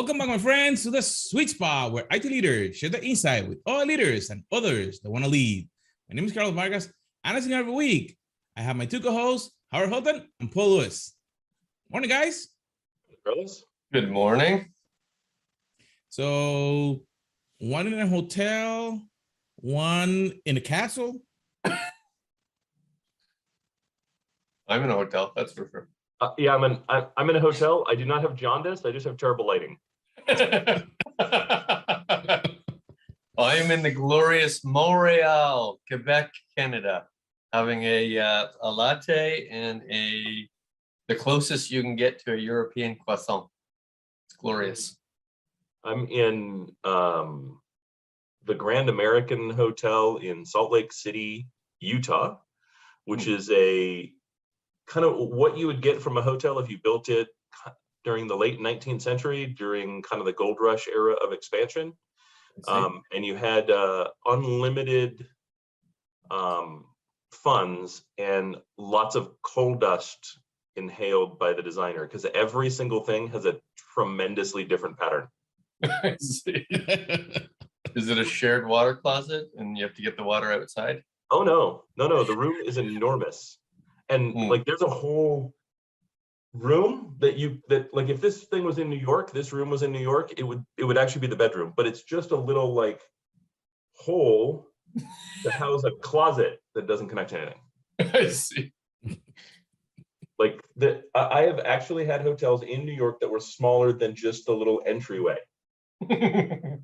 Welcome back, my friends, to the sweet spot where IT leaders share the insight with all leaders and others that want to lead. My name is Carlos Vargas, and as in every week, I have my two co-hosts, Howard Houghton and Paul Lewis. Morning, guys. Carlos? Good morning. So, one in a hotel, one in a castle. I'm in a hotel, that's for sure. Yeah, I'm in a hotel. I do not have jaundice. I just have terrible lighting. I'm in the glorious Montreal, Quebec, Canada, having a latte and the closest you can get to a European croissant. It's glorious. I'm in the Grand American Hotel in Salt Lake City, Utah, which is a kind of what you would get from a hotel if you built it during the late 19th century, during kind of the gold rush era of expansion. And you had unlimited funds and lots of coal dust inhaled by the designer, because every single thing has a tremendously different pattern. I see. Is it a shared water closet and you have to get the water outside? Oh, no, the room is enormous. And like there's a whole room that like if this thing was in New York, this room was in New York, it would actually be the bedroom, but it's just a little like hole that houses a closet that doesn't connect to anything. I see. Like I have actually had hotels in New York that were smaller than just the little entryway. The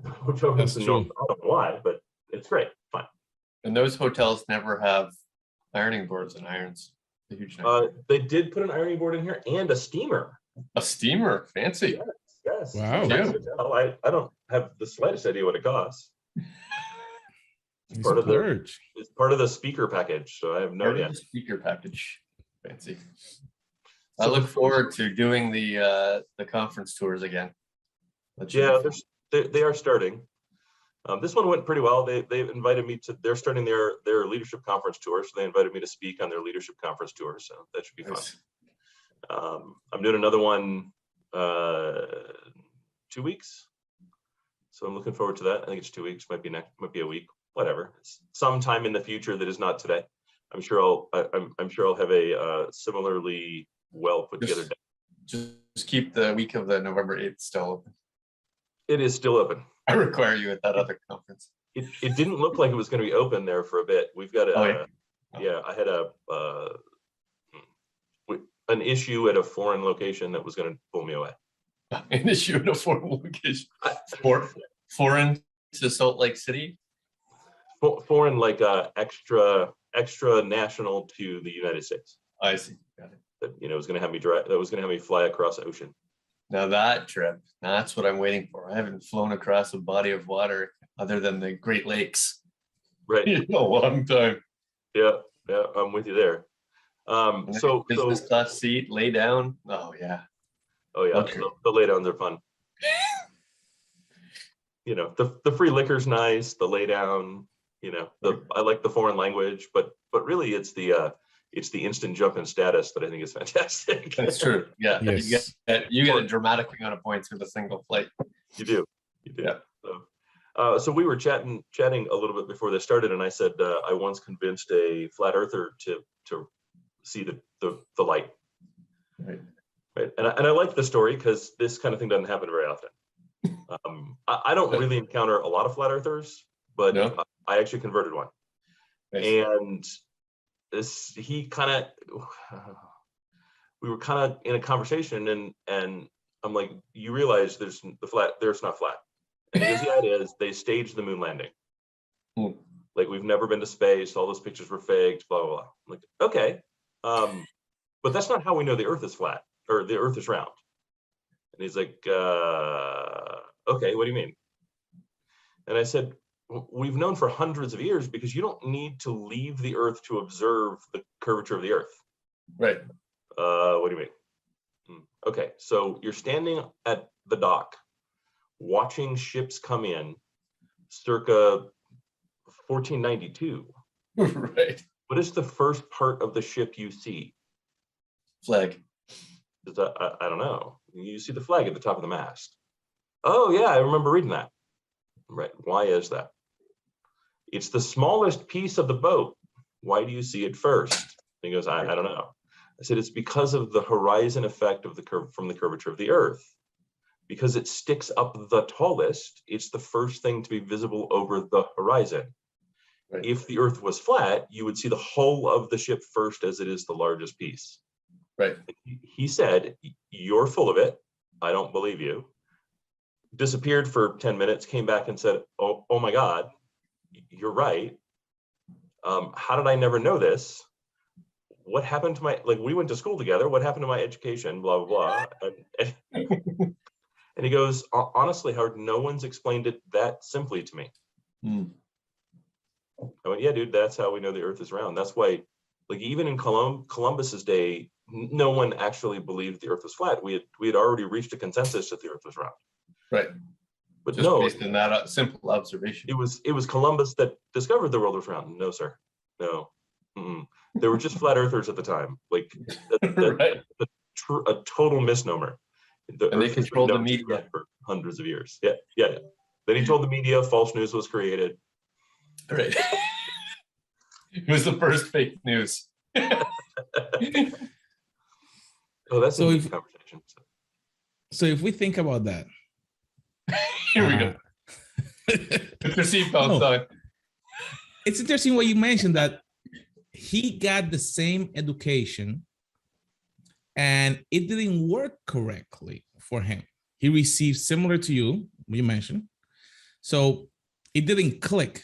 hotel That's in true. North, I don't know why, but it's great, fine. And those hotels never have ironing boards and irons. A huge night. They did put an ironing board in here and a steamer. A steamer, fancy. Yes. Wow. Nice hotel. I don't have the slightest idea what it costs. It's part of It's part of the speaker package, so I have no idea. Speaker package, fancy. I look forward to doing the conference tours again. Yeah, they are starting. This one went pretty well. They invited me to. They're starting their leadership conference tour, so they invited me to speak on their leadership conference tour. So that should be fun. Nice. I'm doing another one 2 weeks, so I'm looking forward to that. I think it's 2 weeks. Might be a week. Whatever. It's sometime in the future that is not today. I'm sure I'll have a similarly well put together day. Just keep the week of the November 8th still open. It is still open. I require you at that other conference. It didn't look like it was going to be open there for a bit. We've got I had an issue at a foreign location that was going to pull me away. An issue at a foreign location. Foreign to Salt Lake City? Foreign, like extra national to the United States. I see. Got it. That was going to have me that was going to have me fly across the ocean. Now that trip, that's what I'm waiting for. I haven't flown across a body of water other than the Great Lakes. Right. In a long time. Yeah, I'm with you there. So business class seat, lay down. Oh yeah. Okay. The lay downs are fun. The free liquor's nice. The lay down. I like the foreign language, but really it's the instant jump in status that I think is fantastic. That's true. Yeah. Yes. You get a dramatic amount of points with a single flight. You do. Yeah. So we were chatting a little bit before this started, and I said I once convinced a flat earther to see the light. Right. Right. And I like the story because this kind of thing doesn't happen very often. I don't really encounter a lot of flat earthers, but no. I actually converted one. Nice. And we were kind of in a conversation, and I'm like, you realize there's not flat. And he goes, yeah, it is. They staged the moon landing. Like, we've never been to space. All those pictures were faked, blah, blah, blah. I'm like, okay. But that's not how we know the earth is flat or the earth is round. And he's like, okay, what do you mean? And I said, we've known for hundreds of years because you don't need to leave the earth to observe the curvature of the earth. Right. What do you mean? Okay, so you're standing at the dock watching ships come in circa 1492. Right. What is the first part of the ship you see? Flag. I don't know. You see the flag at the top of the mast. Oh yeah, I remember reading that. Right, why is that? It's the smallest piece of the boat. Why do you see it first? And he goes, I don't know. I said, it's because of the horizon effect of the curve from the curvature of the earth. Because it sticks up the tallest, it's the first thing to be visible over the horizon. Right. If the earth was flat, you would see the hull of the ship first as it is the largest piece. Right. He said, you're full of it. I don't believe you. Disappeared for 10 minutes, came back and said, oh my God, you're right. How did I never know this? What happened to my, like, we went to school together. What happened to my education? Blah, blah, blah. And he goes, honestly, Howard, no one's explained it that simply to me. I went, yeah, dude, that's how we know the earth is round. That's why, like, even in Columbus's day, no one actually believed the earth was flat. We had already reached a consensus that the earth was round. Right. But just no, based on that simple observation. It was Columbus that discovered the world was round. No, sir. No. There were just flat earthers at the time. Like, right. A total misnomer. And they controlled the media for hundreds of years. Yeah. Then he told the media false news was created. Right. It was the first fake news. Oh, that's a deep conversation. So if we think about that. Here we go. Put your seatbelts on. It's interesting what you mentioned, that he got the same education and it didn't work correctly for him. He received similar to you mentioned. So it didn't click.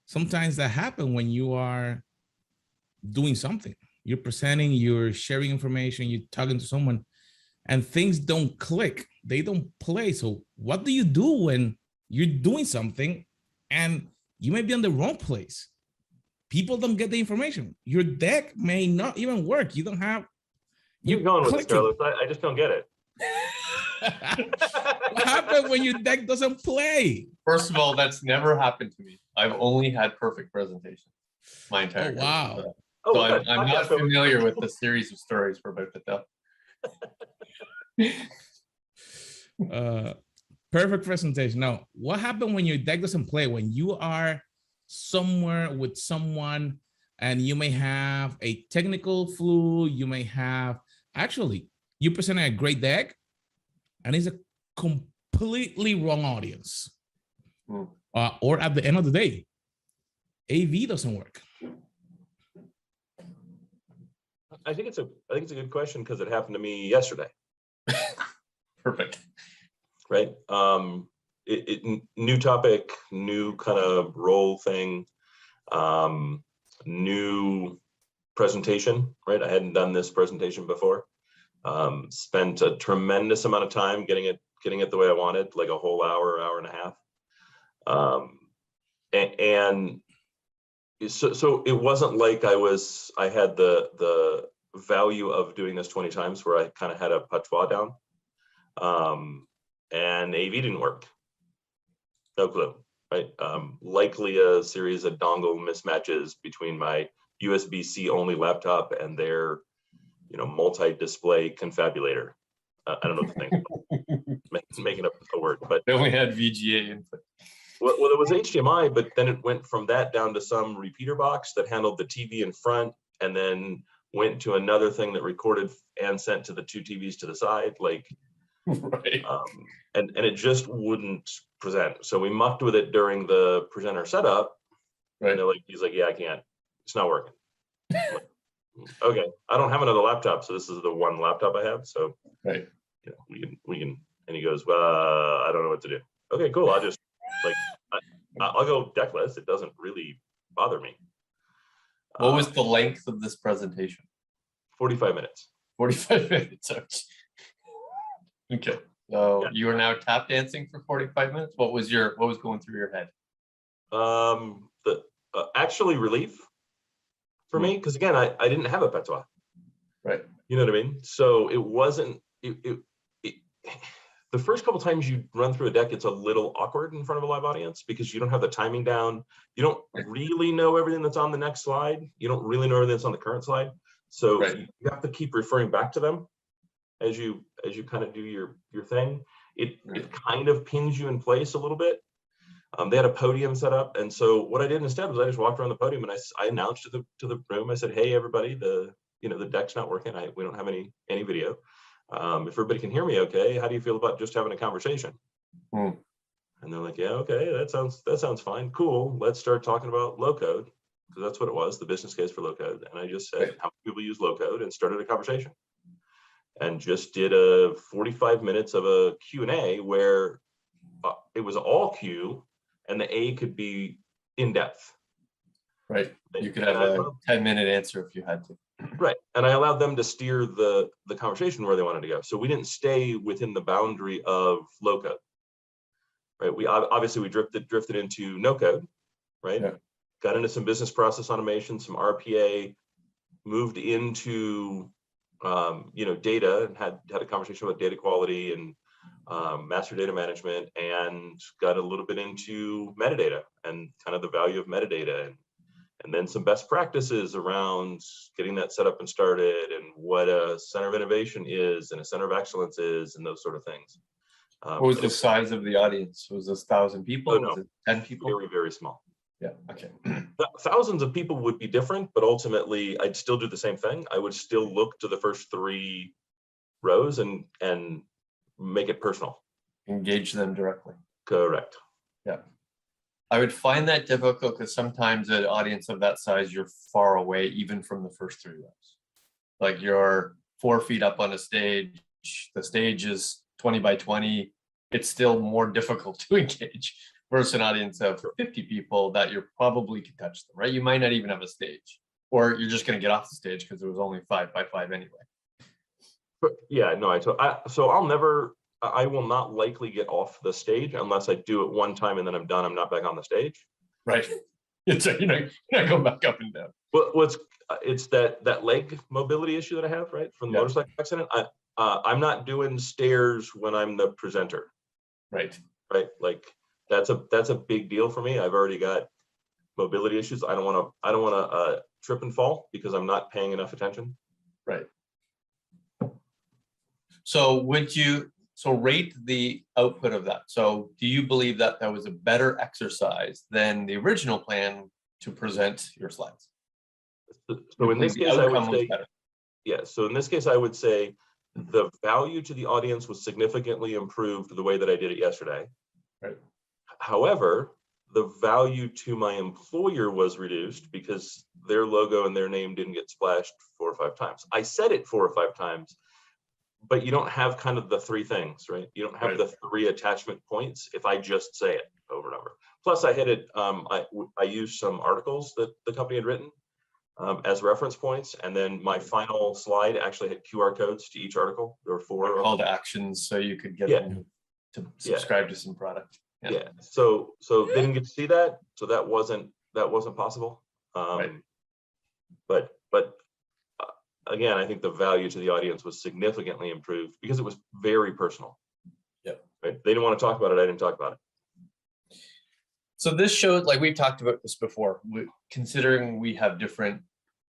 Sometimes that happens when you are doing something. You're presenting, you're sharing information, you're talking to someone, and things don't click. They don't play. So what do you do when you're doing something and you may be on the wrong place? People don't get the information. Your deck may not even work. You don't have. You're going with this, Carlos. I just don't get it. What happens when your deck doesn't play? First of all, that's never happened to me. I've only had perfect presentations my entire career. Wow. So I'm not familiar with the series of stories we're about to tell. Perfect presentation. Now, what happened when your deck doesn't play? When you are somewhere with someone and you may have a technical flu, you may have, actually, you presented a great deck and it's a completely wrong audience. Or at the end of the day, AV doesn't work. I think it's a good question because it happened to me yesterday. Perfect. Right. New topic, new kind of role thing, new presentation, right? I hadn't done this presentation before. Spent a tremendous amount of time getting it the way I wanted, like a whole hour and a half. And so it wasn't like I had the value of doing this 20 times where I kind of had a patois down. And AV didn't work. No clue, right? Likely a series of dongle mismatches between my USB-C only laptop and their, multi-display confabulator. I don't know the thing. Making up the word, but they only had VGA input. Well, it was HDMI, but then it went from that down to some repeater box that handled the TV in front, and then went to another thing that recorded and sent to the two TVs to the side, like. Right. And it just wouldn't present. So we mucked with it during the presenter setup. Right. And he's like, yeah, I can't. It's not working. Like, okay, I don't have another laptop, so this is the one laptop I have. So right. We can. And he goes, well, I don't know what to do. Okay, cool. I'll just I'll go deckless. It doesn't really bother me. What was the length of this presentation? 45 minutes. 45 minutes. Okay. So you are now tap dancing for 45 minutes. What was going through your head? Actually relief for me, because again, I didn't have a patois. Right. You know what I mean? So it wasn't the first couple times you run through a deck, it's a little awkward in front of a live audience because you don't have the timing down. You don't really know everything that's on the next slide. You don't really know everything that's on the current slide. So you have to keep referring back to them. as you kind of do your thing, it kind of pins you in place a little bit. They had a podium set up, and so what I did instead was I just walked around the podium and I announced to the room. I said, "Hey, everybody, the deck's not working. We don't have any video. If everybody can hear me, okay, how do you feel about just having a conversation?" And they're like, "Yeah, okay, that sounds fine. Cool. Let's start talking about low code," because that's what it was, the business case for low code. And I just said, "How many people use low code?" and started a conversation, and just did a 45 minutes of a Q&A where it was all Q. And the A could be in depth. Right. You could have a 10-minute answer if you had to. Right. And I allowed them to steer the conversation where they wanted to go. So we didn't stay within the boundary of low code. Right. We obviously drifted into no code, right? Yeah. Got into some business process automation, some RPA, moved into data, and had a conversation about data quality and master data management, and got a little bit into metadata and kind of the value of metadata, and then some best practices around getting that set up and started, and what a center of innovation is and a center of excellence is, and those sort of things. What was the size of the audience? Was this 1,000 people? Was it 10 people? Very, very small. Yeah. Okay. Thousands of people would be different, but ultimately I'd still do the same thing. I would still look to the first 3 rows and make it personal. Engage them directly. Correct. Yeah. I would find that difficult because sometimes an audience of that size, you're far away even from the first 3 rows. Like you're 4 feet up on a stage, the stage is 20 by 20. It's still more difficult to engage versus an audience of 50 people that you're probably can touch them, right? You might not even have a stage, or you're just going to get off the stage because it was only 5 by 5 anyway. Yeah, no, I will not likely get off the stage unless I do it one time and then I'm done. I'm not back on the stage. Right. So you're not going back up and down. Well, it's that leg mobility issue that I have, right, from the motorcycle accident. I'm not doing stairs when I'm the presenter. Right. Right. Like that's a big deal for me. I've already got mobility issues. I don't want to trip and fall because I'm not paying enough attention. Right. So rate the output of that? So do you believe that was a better exercise than the original plan to present your slides? So in this case, I would say, so in this case, I would say the value to the audience was significantly improved the way that I did it yesterday. Right. However, the value to my employer was reduced because their logo and their name didn't get splashed 4 or 5 times. I said it 4 or 5 times, but you don't have kind of the 3 things, right? You don't have the 3 attachment points if I just say it over and over. Plus I hit it, I used some articles that the company had written as reference points. And then my final slide actually had QR codes to each article. There were 4 call to actions so you could get them to subscribe to some product. Yeah. So they didn't get to see that. So that wasn't possible. But again, I think the value to the audience was significantly improved because it was very personal. Yeah. Right? They didn't want to talk about it. I didn't talk about it. So this showed, like we've talked about this before, considering we have different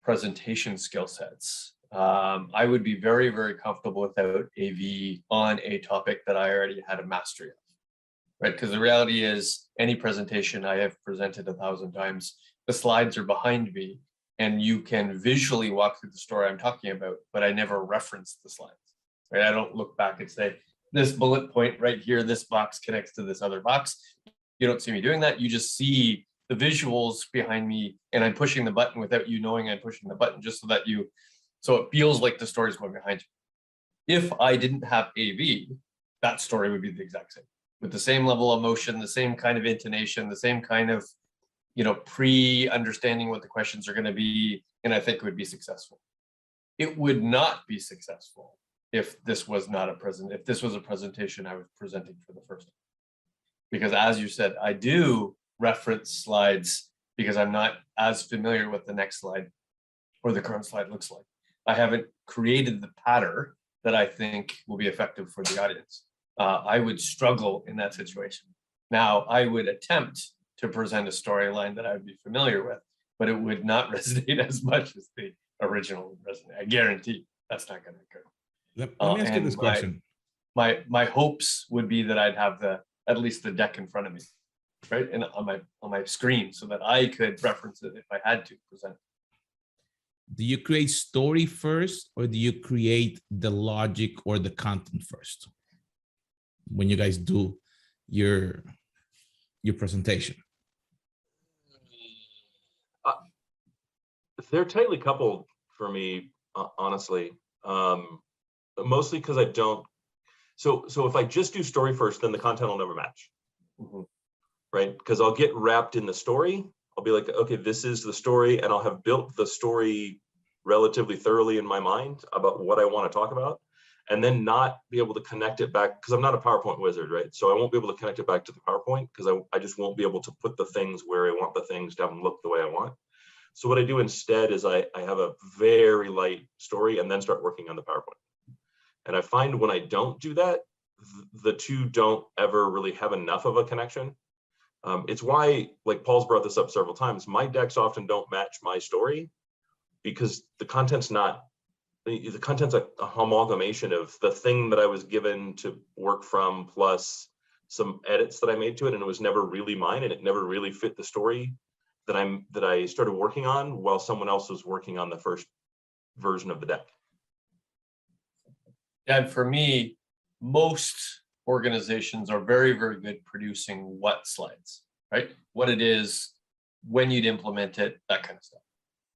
presentation skill sets, I would be very, very comfortable without AV on a topic that I already had a mastery of, right? Because the reality is any presentation I have presented 1,000 times, the slides are behind me and you can visually walk through the story I'm talking about, but I never reference the slides, right? I don't look back and say, this bullet point right here, this box connects to this other box. You don't see me doing that. You just see the visuals behind me and I'm pushing the button without you knowing I'm pushing the button just so it feels like the story is going behind you. If I didn't have AV, that story would be the exact same with the same level of emotion, the same kind of intonation, the same kind of, pre-understanding what the questions are going to be. And I think it would be successful. It would not be successful if this was if this was a presentation I was presenting for the first time. Because as you said, I do reference slides because I'm not as familiar with the next slide or the current slide looks like. I haven't created the pattern that I think will be effective for the audience. I would struggle in that situation. Now, I would attempt to present a storyline that I would be familiar with, but it would not resonate as much as the original would resonate. I guarantee that's not going to occur. Let me ask you and this question. My hopes would be that I'd have at least the deck in front of me, right, and on my screen, so that I could reference it if I had to present. Do you create story first, or do you create the logic or the content first when you guys do your presentation? They're tightly coupled for me, honestly. Mostly because I don't. So if I just do story first, then the content will never match, right? Because I'll get wrapped in the story. I'll be like, okay, this is the story, and I'll have built the story relatively thoroughly in my mind about what I want to talk about, and then not be able to connect it back, because I'm not a PowerPoint wizard, right? So I won't be able to connect it back to the PowerPoint, because I just won't be able to put the things where I want the things to have them look the way I want. So what I do instead is I have a very light story and then start working on the PowerPoint. And I find when I don't do that, the two don't ever really have enough of a connection. It's why, like Paul's brought this up several times, my decks often don't match my story, because the content's not, the content's a amalgamation of the thing that I was given to work from, plus some edits that I made to it, and it was never really mine, and it never really fit the story that I started working on while someone else was working on the first version of the deck. And for me, most organizations are very, very good producing what slides, right? What it is, when you'd implement it, that kind of stuff.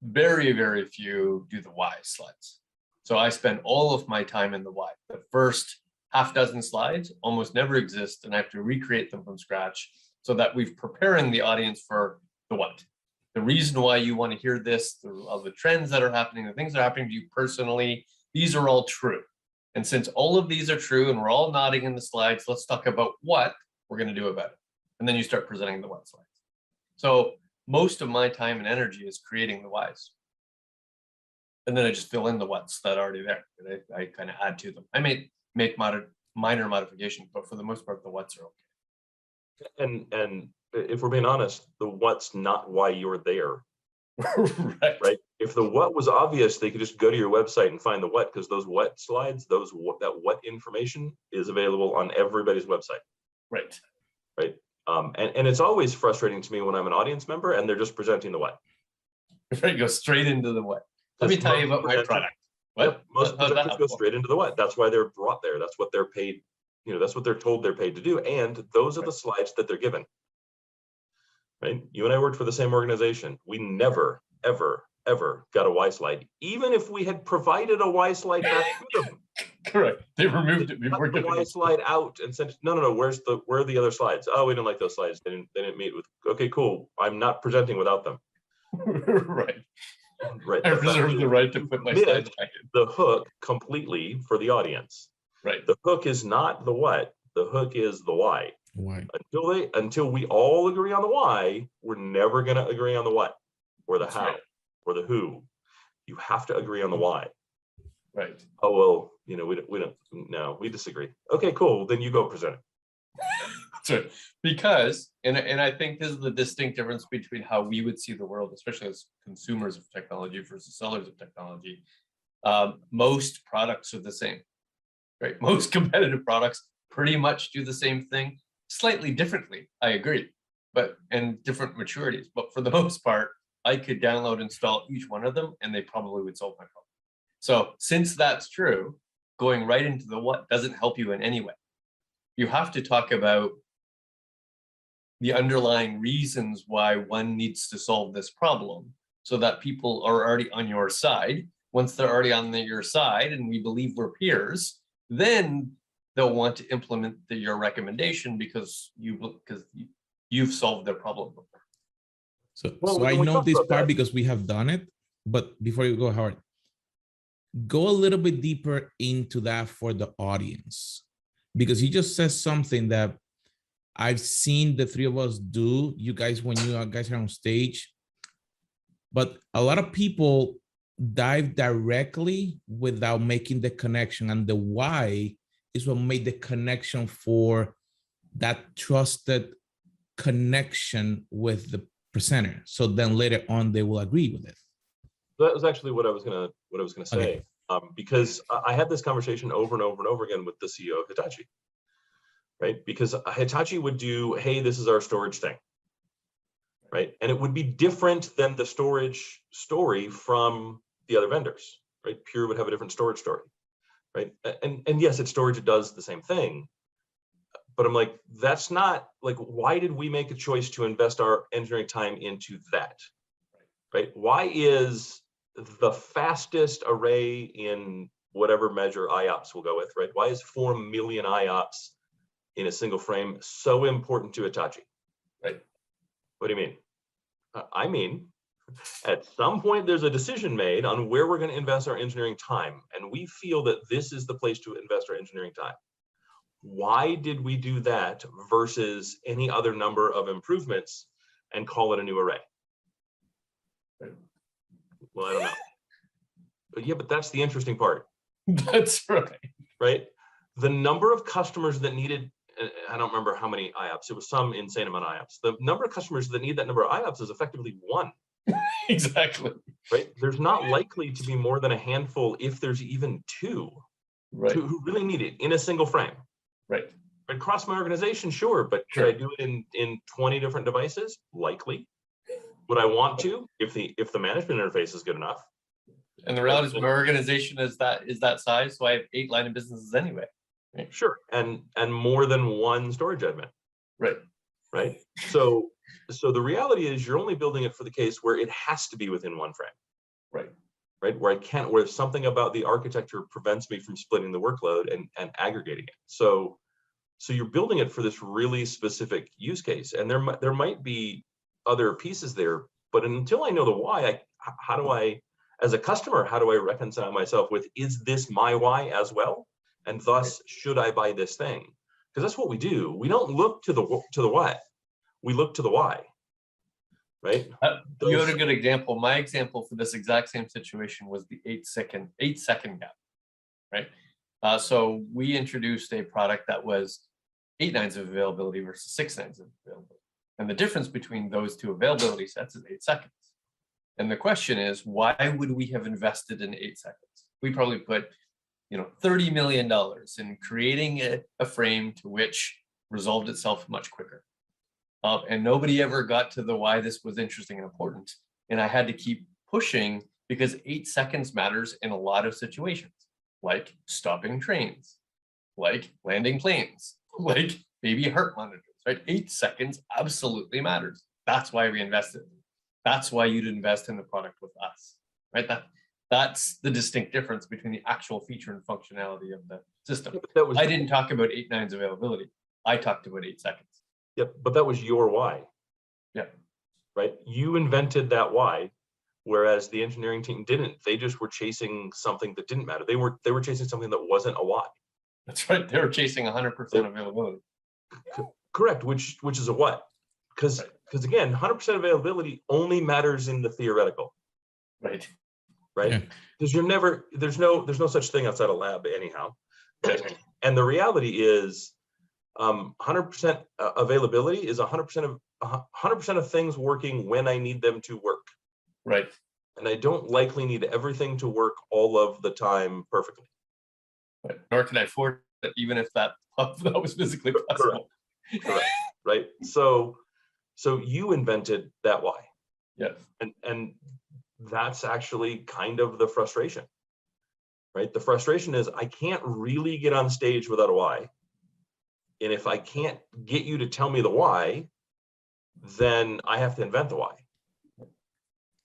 Very, very few do the why slides. So I spend all of my time in the why. The first half dozen slides almost never exist, and I have to recreate them from scratch so that we've preparing the audience for the what. The reason why you want to hear this, all the trends that are happening, the things that are happening to you personally, these are all true. And since all of these are true and we're all nodding in the slides, let's talk about what we're going to do about it. And then you start presenting the what slides. So most of my time and energy is creating the whys. And then I just fill in the what's that are already there. And I kind of add to them. I may make minor modifications, but for the most part, the what's are okay. And if we're being honest, the what's not why you're there. Right. If the what was obvious, they could just go to your website and find the what, because those what slides, that what information is available on everybody's website. Right. Right. And it's always frustrating to me when I'm an audience member and they're just presenting the what. Right. Go straight into the what. Let me tell you about my product. What? Yep, most presenters go straight into the what. That's why they're brought there. That's what they're paid. That's what they're told they're paid to do. And those are the slides that they're given. Right. You and I worked for the same organization. We never, ever got a Y slide, even if we had provided a Y slide back to them. Correct. They removed it before the Y slide out and said, no. Where are the other slides? Oh, we didn't like those slides. They didn't meet with. Okay, cool. I'm not presenting without them. Right. Right. I reserve the right to put my slides back in. The hook completely for the audience. Right. The hook is not the what. The hook is the why. Why? Until we all agree on the why, we're never going to agree on the what, or the That's how, right. or the who. You have to agree on the why. Right. Oh well, we don't. No, we disagree. Okay, cool. Then you go present it. That's right. Because, and I think this is the distinct difference between how we would see the world, especially as consumers of technology versus sellers of technology. Most products are the same, right? Most competitive products pretty much do the same thing, slightly differently. I agree, and different maturities. But for the most part, I could download, install each one of them, and they probably would solve my problem. So since that's true, going right into the what doesn't help you in any way. You have to talk about the underlying reasons why one needs to solve this problem so that people are already on your side. Once they're already on your side and we believe we're peers, then they'll want to implement your recommendation because you've solved their problem before. So I know this part because we have done it, but before you go, Howard, go a little bit deeper into that for the audience, because you just said something that I've seen the three of us do, you guys, when you guys are on stage, but a lot of people dive directly without making the connection, and the why is what made the connection for that trusted connection with the presenter. So then later on, they will agree with it. That was actually what I was gonna say. Okay. Because I had this conversation over and over and over again with the CEO of Hitachi, right? Because Hitachi would do, hey, this is our storage thing, right? And it would be different than the storage story from the other vendors, right? Pure would have a different storage story, right? And yes, it's storage, it does the same thing. But I'm like, that's not like, why did we make a choice to invest our engineering time into that, right? Why is the fastest array in whatever measure IOPS will go with, right? Why is 4 million IOPS in a single frame so important to Hitachi, right? What do you mean? I mean, at some point there's a decision made on where we're going to invest our engineering time, and we feel that this is the place to invest our engineering time. Why did we do that versus any other number of improvements and call it a new array? Well, I don't know. But yeah, but that's the interesting part. That's right. Right? The number of customers that needed, I don't remember how many IOPS, it was some insane amount of IOPS. The number of customers that need that number of IOPS is effectively 1. Exactly. Right? There's not likely to be more than a handful, if there's even 2, right, who really need it in a single frame. Right. Across my organization, sure, but Sure. should I do it in 20 different devices? Likely. Would I want to if the management interface is good enough? And the reality is my organization is that size, so I have 8 line of businesses anyway. Right? Sure, and more than 1 storage admin. Right. Right. So the reality is you're only building it for the case where it has to be within 1 frame. Right. Right, where something about the architecture prevents me from splitting the workload and aggregating it. So you're building it for this really specific use case, and there might be other pieces there, but until I know the why, how do I, as a customer, how do I reconcile myself with, is this my why as well? And thus, should I buy this thing? Because that's what we do. We don't look to the what, we look to the why. Right? You had a good example. My example for this exact same situation was the 8-second gap, right? So we introduced a product that was 8 nines of availability versus 6 nines of availability. And the difference between those 2 availability sets is 8 seconds. And the question is, why would we have invested in 8 seconds? We probably put, $30 million in creating a frame to which resolved itself much quicker. And nobody ever got to the why this was interesting and important. And I had to keep pushing because 8 seconds matters in a lot of situations, like stopping trains, like landing planes, like baby heart monitors, right? 8 seconds absolutely matters. That's why we invested. That's why you'd invest in the product with us, right? That's the distinct difference between the actual feature and functionality of the system. I didn't talk about 8 nines availability. I talked about 8 seconds. Yep, but that was your why. Yeah. Right? You invented that why, whereas the engineering team didn't. They just were chasing something that didn't matter. They were chasing something that wasn't a why. That's right. They were chasing 100% availability. Correct, which is a what? Because again, 100% availability only matters in the theoretical. Right. Right? Because there's no such thing outside a lab anyhow. And the reality is 100% availability is 100% of things working when I need them to work. Right. And I don't likely need everything to work all of the time perfectly. Right. Nor can I afford it, even if that was physically possible. Correct. Right. So you invented that why. Yes. And that's actually kind of the frustration. Right. The frustration is I can't really get on stage without a why. And if I can't get you to tell me the why, then I have to invent the why.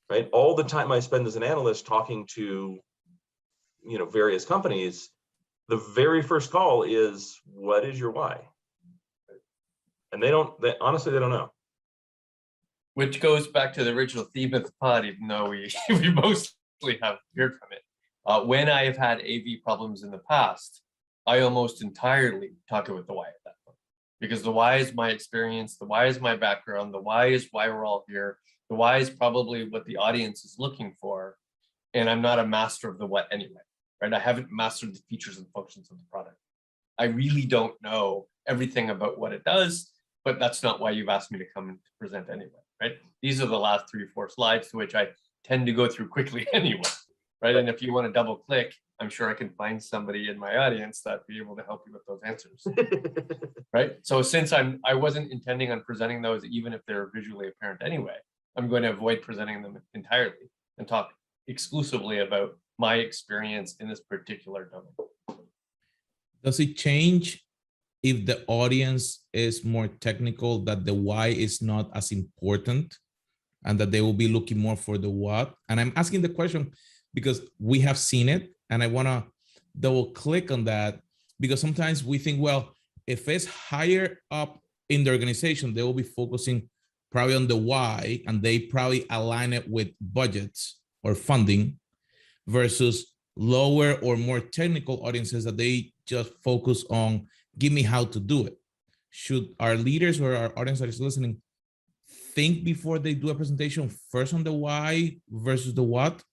Right? All the time I spend as an analyst talking to, various companies, the very first call is, what is your why? And honestly, they don't know. Which goes back to the original theme of the pod, even though we mostly have heard from it. When I have had AV problems in the past, I almost entirely talk about the why at that point, because the why is my experience, the why is my background, the why is why we're all here, the why is probably what the audience is looking for, and I'm not a master of the what anyway, right? I haven't mastered the features and functions of the product. I really don't know everything about what it does, but that's not why you've asked me to come and present anyway, right? These are the last 3 or 4 slides to which I tend to go through quickly anyway, right? And if you want to double click, I'm sure I can find somebody in my audience that'd be able to help you with those answers, right? So since I wasn't intending on presenting those, even if they're visually apparent anyway, I'm going to avoid presenting them entirely and talk exclusively about my experience in this particular domain. Does it change if the audience is more technical, that the why is not as important and that they will be looking more for the what? And I'm asking the question because we have seen it, and I want to double click on that, because sometimes we think, well, if it's higher up in the organization, they will be focusing probably on the why, and they probably align it with budgets or funding, versus lower or more technical audiences that they just focus on, give me how to do it. Should our leaders or our audience that is listening think before they do a presentation first on the why versus the what,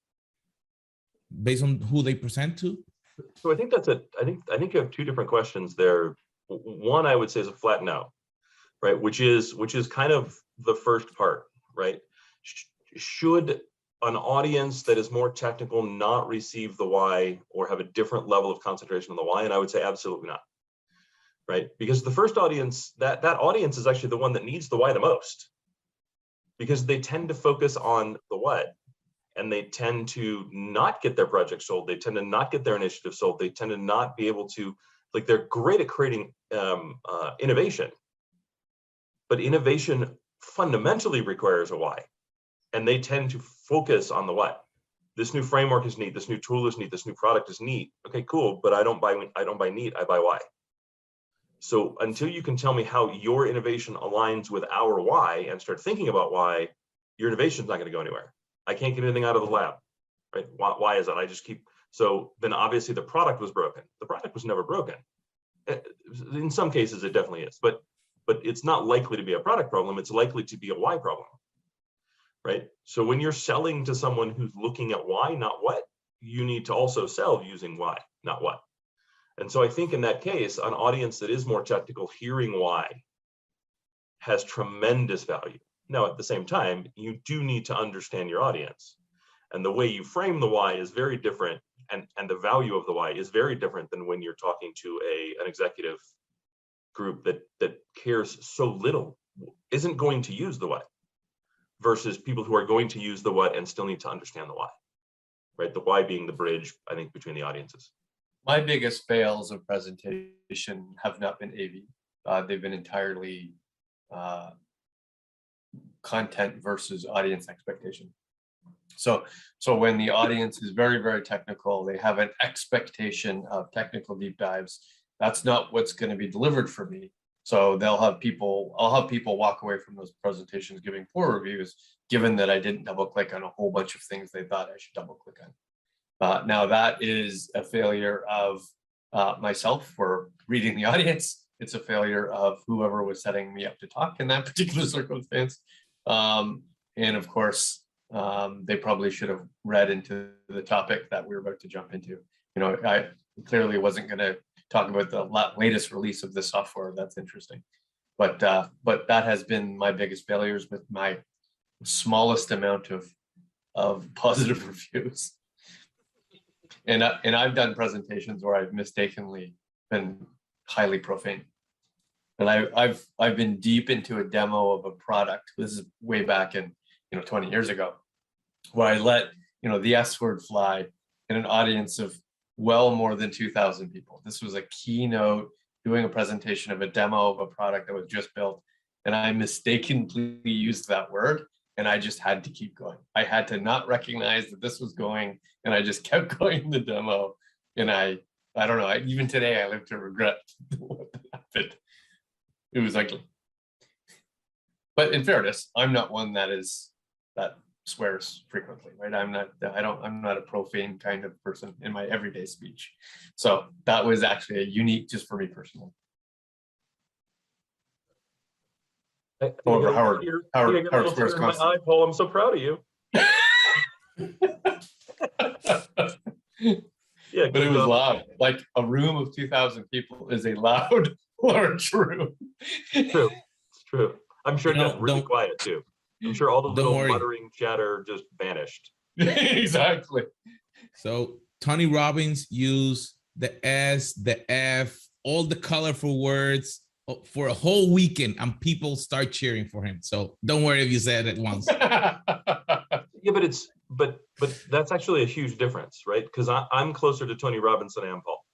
based on who they present to? So I think I think you have two different questions there. One, I would say, is a flat no, right? Which is kind of the first part, right? Should an audience that is more technical not receive the why or have a different level of concentration on the why? And I would say absolutely not, right? Because the first audience, that audience is actually the one that needs the why the most, because they tend to focus on the what, and they tend to not get their project sold. They tend to not get their initiative sold. They tend to not be able to, like, they're great at creating innovation, but innovation fundamentally requires a why. And they tend to focus on the what. This new framework is neat. This new tool is neat. This new product is neat. Okay, cool. But I don't buy neat. I buy why. So until you can tell me how your innovation aligns with our why and start thinking about why, your innovation is not going to go anywhere. I can't get anything out of the lab, right? Why is that? I just keep. So then obviously the product was broken. The product was never broken. In some cases, it definitely is, but it's not likely to be a product problem. It's likely to be a why problem. Right? So when you're selling to someone who's looking at why, not what, you need to also sell using why, not what. And so I think in that case, an audience that is more technical hearing why has tremendous value. Now, at the same time, you do need to understand your audience. And the way you frame the why is very different, and the value of the why is very different than when you're talking to an executive group that cares so little, isn't going to use the what, versus people who are going to use the what and still need to understand the why, right? The why being the bridge, I think, between the audiences. My biggest fails of presentation have not been AV. They've been entirely content versus audience expectation. So when the audience is very, very technical, they have an expectation of technical deep dives. That's not what's going to be delivered for me. So I'll have people walk away from those presentations giving poor reviews, given that I didn't double click on a whole bunch of things they thought I should double click on. Now that is a failure of myself for reading the audience. It's a failure of whoever was setting me up to talk in that particular circumstance. And of course, they probably should have read into the topic that we were about to jump into. You know, I clearly wasn't going to talk about the latest release of the software. That's interesting, but that has been my biggest failures with my smallest amount of positive reviews. And I've done presentations where I've mistakenly been highly profane. And I've been deep into a demo of a product. This is way back in 20 years ago, where I let the S word fly in an audience of well more than 2,000 people. This was a keynote doing a presentation of a demo of a product that was just built, and I mistakenly used that word, and I just had to keep going. I had to not recognize that this was going, and I just kept going in the demo. And I don't know, even today I live to regret what happened. It was ugly. But in fairness, I'm not one that swears frequently, right? I'm not a profane kind of person in my everyday speech. So that was actually a unique just for me personally. Howard's first Hi, Paul, I'm so proud of you. Yeah, but it was loud. Like a room of 2,000 people is a loud, large room. True. It's true. I'm sure it got really quiet too. I'm sure all the little muttering chatter just vanished. Exactly. So Tony Robbins used the S, the F, all the colorful words for a whole weekend, and people start cheering for him. So don't worry if you said it once. Yeah, but that's actually a huge difference, right? Because I'm closer to Tony Robbins than I am Paul.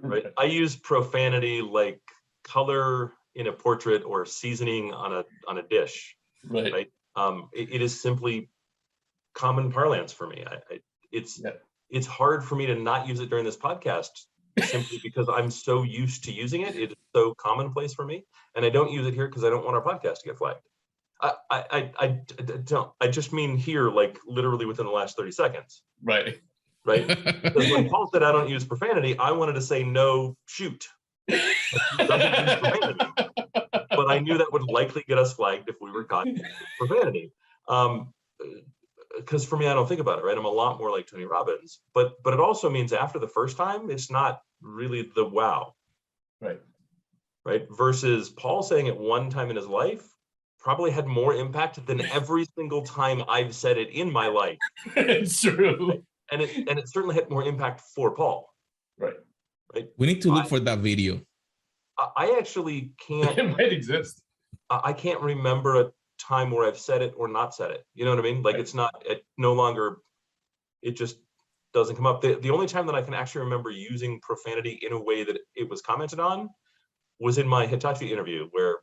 Right? I use profanity like color in a portrait or seasoning on a dish. Right. It is simply common parlance for me. It's hard for me to not use it during this podcast simply because I'm so used to using it. It's so commonplace for me, and I don't use it here because I don't want our podcast to get flagged. I just mean here, like literally within the last 30 seconds. Right. Right. Because when Paul said I don't use profanity, I wanted to say no, shoot. Doesn't use profanity. But I knew that would likely get us flagged if we were caught using profanity. Because for me, I don't think about it, right? I'm a lot more like Tony Robbins, but it also means after the first time, it's not really the wow. Right. Versus Paul saying it one time in his life probably had more impact than every single time I've said it in my life. It's true. Right? And it certainly had more impact for Paul. Right. We need to look for that video. I actually can't. It might exist. I can't remember a time where I've said it or not said it. You know what I mean? Like it's not, it no longer, it just doesn't come up. The only time that I can actually remember using profanity in a way that it was commented on was in my Hitachi interview, where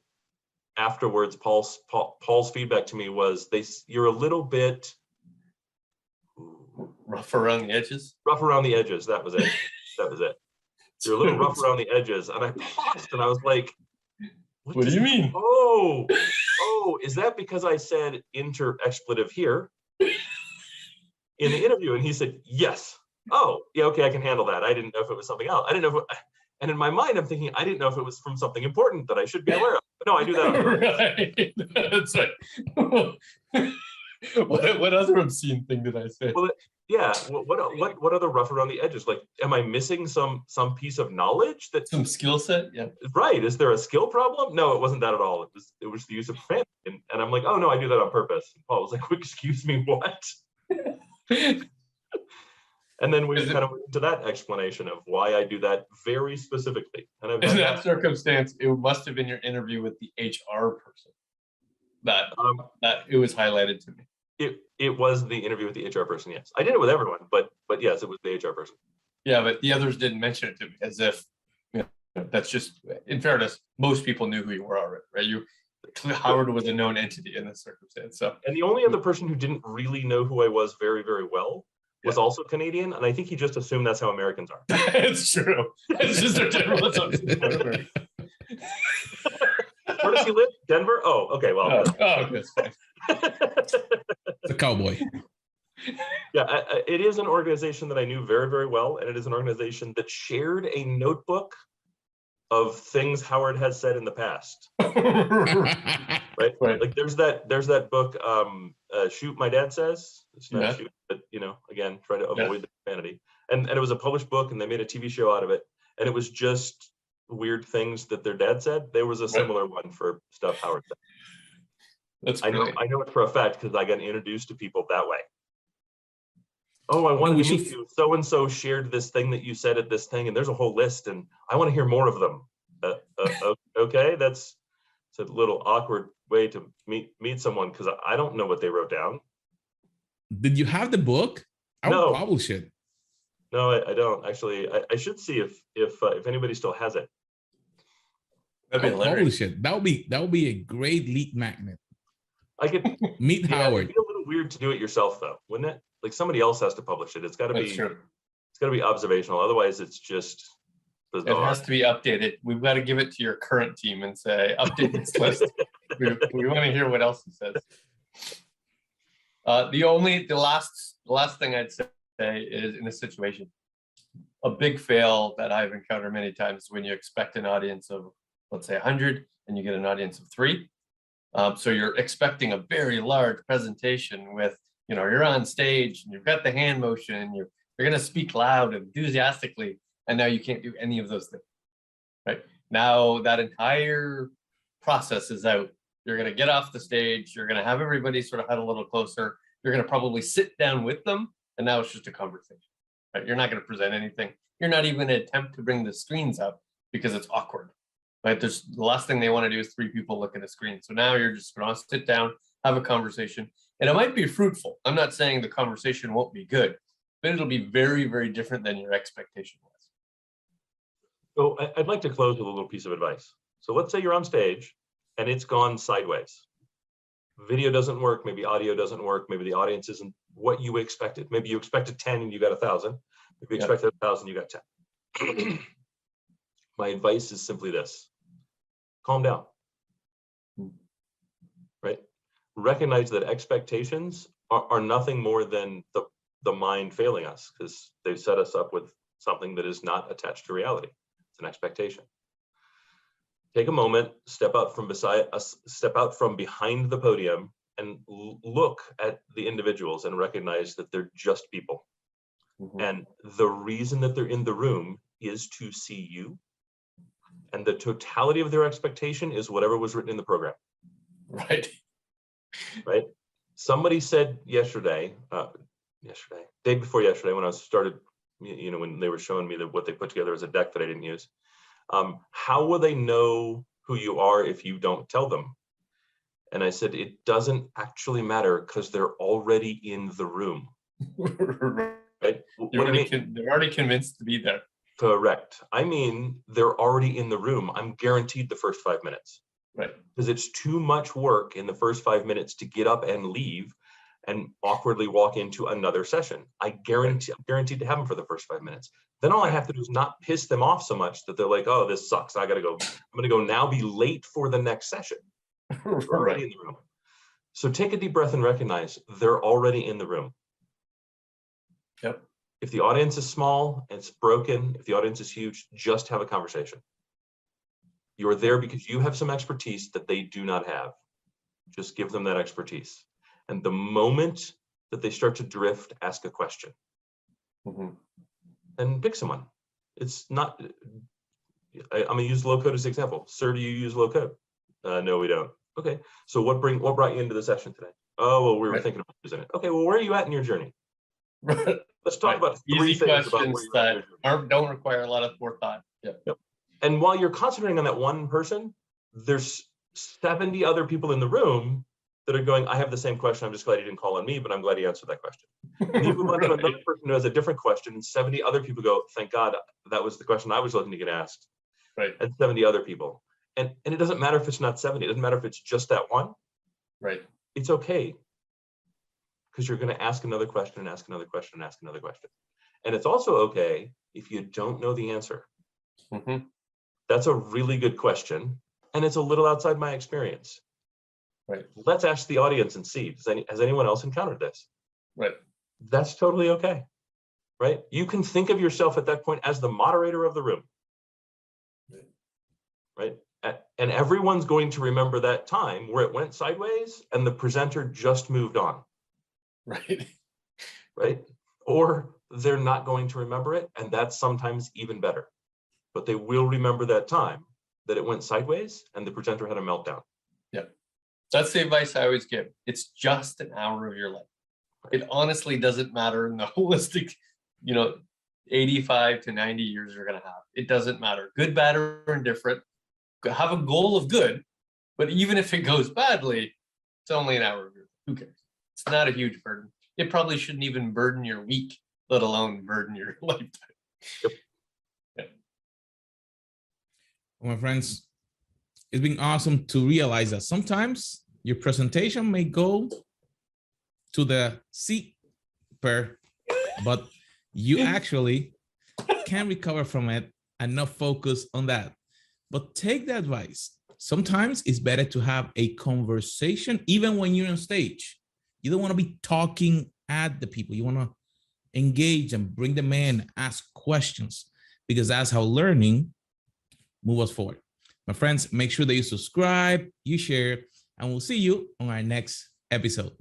afterwards Paul's feedback to me was, you're a little bit rough around the edges. Rough around the edges. That was it. That was it. You're a little rough around the edges. And I paused and I was like, what do you mean? Oh, is that because I said expletive here in the interview? And he said, yes. Oh, yeah, okay, I can handle that. I didn't know if it was something else. I didn't know and in my mind, I'm thinking, I didn't know if it was from something important that I should be aware of. But no, I do that. Right. That's right. What other obscene thing did I say? Well, yeah. What other rough around the edges? Like, am I missing some piece of knowledge that some skill set? Yeah. Right. Is there a skill problem? No, it wasn't that at all. It was the use of profanity. And I'm like, oh no, I do that on purpose. And Paul was like, excuse me, what? And then we kind of went into that explanation of why I do that very specifically. And in that circumstance, it must have been your interview with the HR person that it was highlighted to me. It was the interview with the HR person, yes. I did it with everyone, but yes, it was the HR person. Yeah, but the others didn't mention it to me, as if, you know, that's just, in fairness, most people knew who you were already, right? Howard was a known entity in this circumstance. So, and the only other person who didn't really know who I was very, very well was also Canadian, and I think he just assumed that's how Americans are. It's true. It's just a general assumption. Where does he live? Denver? Oh, okay. Well, that's fine. The cowboy. Yeah, it is an organization that I knew very, very well, and it is an organization that shared a notebook of things Howard has said in the past. Right? Like there's that book, Shoot, My Dad Says. It's not shoot, but again, try to avoid the profanity. And it was a published book, and they made a TV show out of it. And it was just weird things that their dad said. There was a similar one for stuff Howard said. That's I know it for a fact because I got introduced to people that way. Oh, I wanted to meet you. So and so shared this thing that you said at this thing, and there's a whole list, and I want to hear more of them. Okay, it's a little awkward way to meet someone because I don't know what they wrote down. Did you have the book? I would publish it. No, I don't actually. I should see if anybody still has it. That'd be hilarious. Publish it. That would be a great lead magnet. I could meet Howard. It'd be a little weird to do it yourself, though, wouldn't it? Like somebody else has to publish it. It's got to be. True. It's got to be observational. Otherwise, it's just bizarre. It has to be updated. We've got to give it to your current team and say, update this list. We want to hear what else he says. The last thing I'd say is, in this situation, a big fail that I've encountered many times is when you expect an audience of, let's say, 100 and you get an audience of 3. So you're expecting a very large presentation with, you're on stage and you've got the hand motion, you're going to speak loud and enthusiastically, and now you can't do any of those things, right? Now that entire process is out. You're going to get off the stage. You're going to have everybody sort of huddle a little closer. You're going to probably sit down with them And now it's just a conversation, right? You're not going to present anything. You're not even going to attempt to bring the screens up because it's awkward, right? There's the last thing they want to do is 3 people look at a screen. So now you're just going to sit down, have a conversation, and it might be fruitful. I'm not saying the conversation won't be good, but it'll be very, very different than your expectation was. So I'd like to close with a little piece of advice. So let's say you're on stage and it's gone sideways. Video doesn't work, maybe audio doesn't work, maybe the audience isn't what you expected. Maybe you expected 10 and you got 1,000. Maybe you expected 1,000, you got 10. My advice is simply this: calm down, right? Recognize that expectations are nothing more than the mind failing us, because they've set us up with something that is not attached to reality. It's an expectation. Take a moment, step out from behind the podium and look at the individuals and recognize that they're just people. Mm-hmm. And the reason that they're in the room is to see you. And the totality of their expectation is whatever was written in the program. Right. Right. Somebody said yesterday, day before yesterday, when I started, when they were showing me what they put together as a deck that I didn't use. How will they know who you are if you don't tell them? And I said, it doesn't actually matter because they're already in the room. Right? They're already convinced to be there. Correct. I mean, they're already in the room. I'm guaranteed the first 5 minutes. Right. Because it's too much work in the first 5 minutes to get up and leave and awkwardly walk into another session. I'm guaranteed to have them for the first 5 minutes. Then all I have to do is not piss them off so much that they're like, oh, this sucks. I gotta go. I'm gonna go now be late for the next session. They're already in the room. So take a deep breath and recognize they're already in the room. Yep. If the audience is small and it's broken, if the audience is huge, just have a conversation. You're there because you have some expertise that they do not have. Just give them that expertise. And the moment that they start to drift, ask a question. Mm-hmm. And pick someone. It's not, I'm gonna use low code as an example. Sir, do you use low code? No, we don't. Okay, so what brought you into the session today? Oh, well, we were thinking about using it. Okay, well, where are you at in your journey? Let's talk about 3 Easy things about questions that don't require a lot of forethought. Yep. And while you're concentrating on that one person, there's 70 other people in the room that are going, I have the same question. I'm just glad he didn't call on me, but I'm glad he answered that question. And you move on to another person who has a different question, and 70 other people go, thank God, that was the question I was looking to get asked. Right. And 70 other people. And it doesn't matter if it's not 70. It doesn't matter if it's just that one. Right. It's okay. Because you're going to ask another question and ask another question and ask another question. And it's also okay if you don't know the answer. Mm-hmm. That's a really good question. And it's a little outside my experience. Right. Let's ask the audience and see, has anyone else encountered this? Right. That's totally okay. Right. You can think of yourself at that point as the moderator of the room. Right. And everyone's going to remember that time where it went sideways and the presenter just moved on. Right. Right. Or they're not going to remember it. And that's sometimes even better. But they will remember that time that it went sideways and the presenter had a meltdown. Yeah. That's the advice I always give. It's just an hour of your life. It honestly doesn't matter in the holistic, 85 to 90 years you're going to have. It doesn't matter. Good, bad, or indifferent. Have a goal of good, but even if it goes badly, it's only an hour of your life. Who cares? It's not a huge burden. It probably shouldn't even burden your week, let alone burden your lifetime. Yep. Yeah. Well, my friends, it's been awesome to realize that sometimes your presentation may go to the C but you actually can recover from it and not focus on that. But take the advice. Sometimes it's better to have a conversation, even when you're on stage. You don't want to be talking at the people. You want to engage and bring them in, ask questions, because that's how learning moves us forward. My friends, make sure that you subscribe, you share, and we'll see you on our next episode.